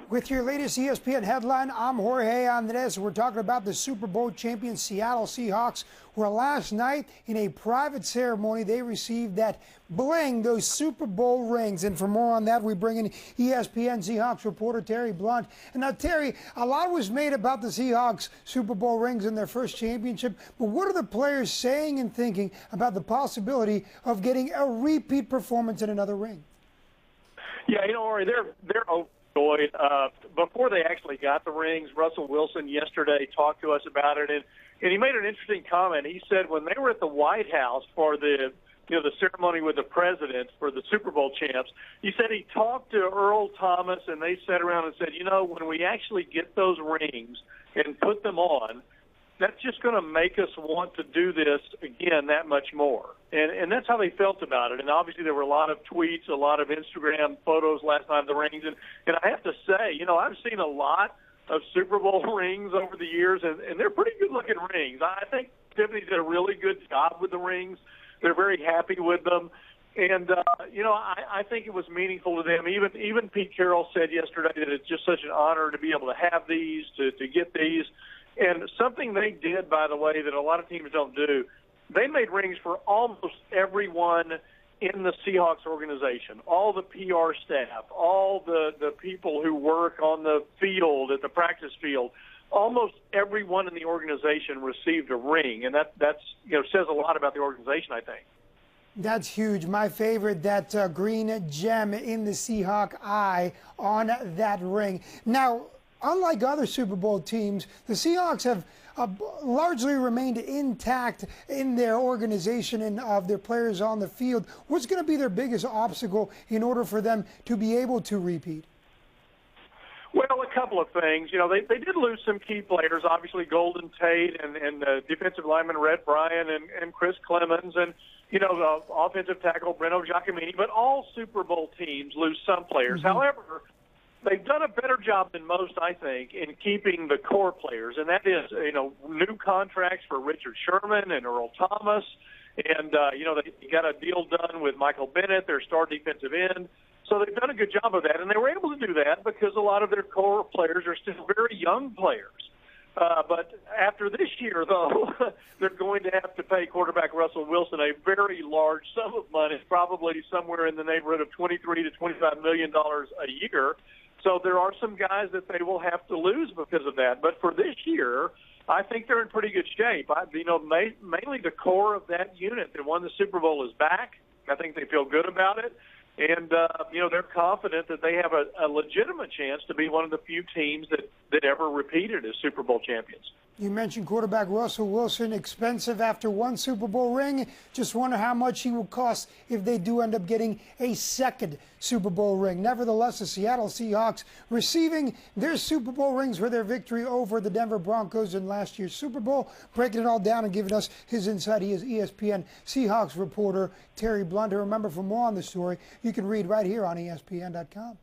With your latest ESPN headline, I'm Jorge Andres. We're talking about the Super Bowl champion Seattle Seahawks, where last night in a private ceremony they received that bling, those Super Bowl rings. And for more on that, we bring in ESPN Seahawks reporter Terry Blount. And now, Terry, a lot was made about the Seahawks Super Bowl rings in their first championship, but what are the players saying and thinking about the possibility of getting a repeat performance in another ring? Yeah, Jorge, they're overjoyed. Before they actually got the rings, Russell Wilson yesterday talked to us about it, and he made an interesting comment. He said when they were at the White House for the ceremony with the president for the Super Bowl champs, he said he talked to Earl Thomas, and they sat around and said, when we actually get those rings and put them on, that's just going to make us want to do this again that much more. And that's how they felt about it. And obviously there were a lot of tweets, a lot of Instagram photos last night of the rings. And I have to say, I've seen a lot of Super Bowl rings over the years, and they're pretty good-looking rings. I think Tiffany did a really good job with the rings. They're very happy with them. And, I think it was meaningful to them. Even Pete Carroll said yesterday that it's just such an honor to be able to have these, to get these. And something they did, by the way, that a lot of teams don't do, they made rings for almost everyone in the Seahawks organization, all the PR staff, all the people who work on the field, at the practice field. Almost everyone in the organization received a ring, and that's says a lot about the organization, I think. That's huge. My favorite, that green gem in the Seahawk eye on that ring. Now, unlike other Super Bowl teams, the Seahawks have largely remained intact in their organization and of their players on the field. What's going to be their biggest obstacle in order for them to be able to repeat? Well, a couple of things. They did lose some key players, obviously Golden Tate and defensive lineman Red Bryan and Chris Clemens and, the offensive tackle Breno Giacomini. But all Super Bowl teams lose some players. However, they've done a better job than most, I think, in keeping the core players, and that is, new contracts for Richard Sherman and Earl Thomas, and, they got a deal done with Michael Bennett, their star defensive end. So they've done a good job of that, and they were able to do that because a lot of their core players are still very young players. But after this year, though, they're going to have to pay quarterback Russell Wilson a very large sum of money, probably somewhere in the neighborhood of $23 to $25 million a year. So there are some guys that they will have to lose because of that. But for this year, I think they're in pretty good shape. Mainly the core of that unit that won the Super Bowl is back. I think they feel good about it. And, they're confident that they have a legitimate chance to be one of the few teams that ever repeated as Super Bowl champions. You mentioned quarterback Russell Wilson, expensive after one Super Bowl ring. Just wonder how much he will cost if they do end up getting a second Super Bowl ring. Nevertheless, the Seattle Seahawks receiving their Super Bowl rings for their victory over the Denver Broncos in last year's Super Bowl. Breaking it all down and giving us his insight, he is ESPN Seahawks reporter Terry Blount. Remember, for more on the story, you can read right here on ESPN.com.